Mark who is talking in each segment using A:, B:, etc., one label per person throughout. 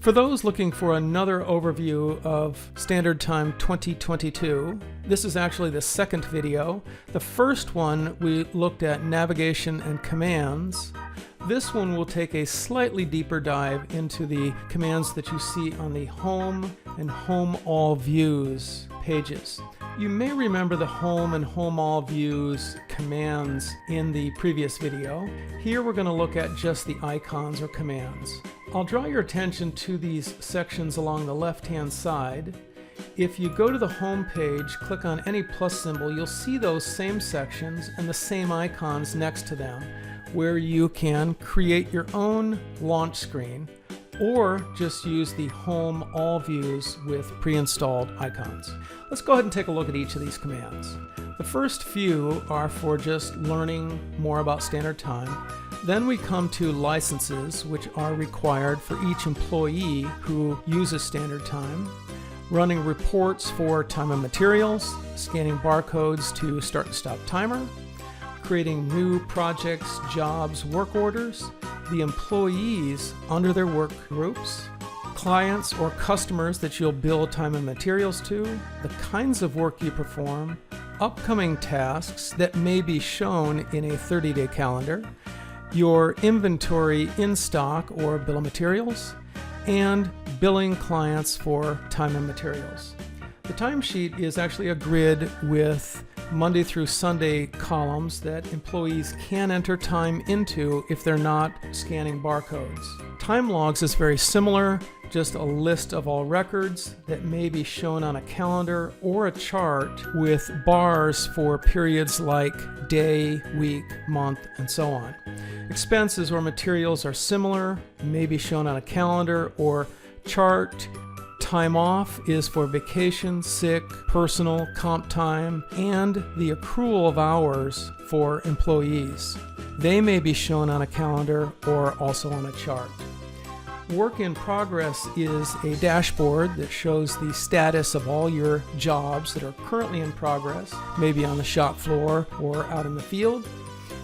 A: For those looking for another overview of Standard Time 2022, this is actually the second video. The first one we looked at navigation and commands. This one will take a slightly deeper dive into the commands that you see on the Home and Home All Views pages. You may remember the Home and Home All Views commands in the previous video. Here we're going to look at just the icons or commands. I'll draw your attention to these sections along the left-hand side. If you go to the home page, click on any plus symbol, you'll see those same sections and the same icons next to them, where you can create your own launch screen or just use the Home All Views with pre-installed icons. Let's go ahead and take a look at each of these commands. The first few are for just learning more about Standard Time. Then we come to licenses, which are required for each employee who uses Standard Time, running reports for time and materials, scanning barcodes to start and stop timer, creating new projects, jobs, work orders, the employees under their work groups, clients or customers that you'll bill time and materials to, the kinds of work you perform, upcoming tasks that may be shown in a 30-day calendar, your inventory in stock or bill of materials, and billing clients for time and materials. The timesheet is actually a grid with Monday through Sunday columns that employees can enter time into if they're not scanning barcodes. Time logs is very similar, just a list of all records that may be shown on a calendar or a chart with bars for periods like day, week, month, and so on. Expenses or materials are similar, may be shown on a calendar or chart. Time off is for vacation, sick, personal, comp time, and the accrual of hours for employees. They may be shown on a calendar or also on a chart. Work in progress is a dashboard that shows the status of all your jobs that are currently in progress, maybe on the shop floor or out in the field,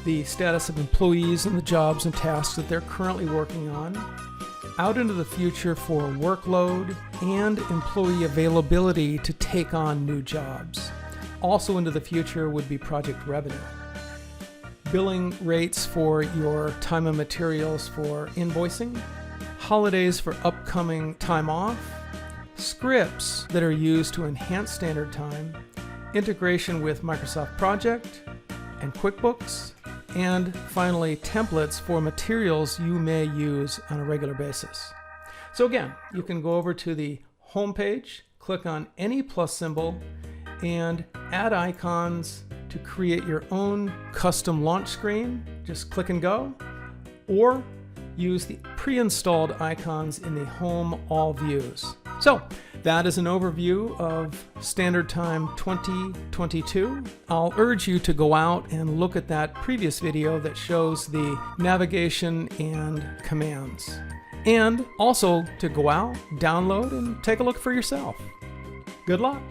A: the status of employees and the jobs and tasks that they're currently working on, out into the future for workload and employee availability to take on new jobs. Also into the future would be project revenue. Billing rates for your time and materials for invoicing, holidays for upcoming time off, scripts that are used to enhance Standard Time, integration with Microsoft Project and QuickBooks, and finally templates for materials you may use on a regular basis. So again, you can go over to the home page, click on any plus symbol, and add icons to create your own custom launch screen. Just click and go, or use the pre-installed icons in the Home All Views. So that is an overview of Standard Time 2022. I'll urge you to go out and look at that previous video that shows the navigation and commands. And also to go out, download, and take a look for yourself. Good luck.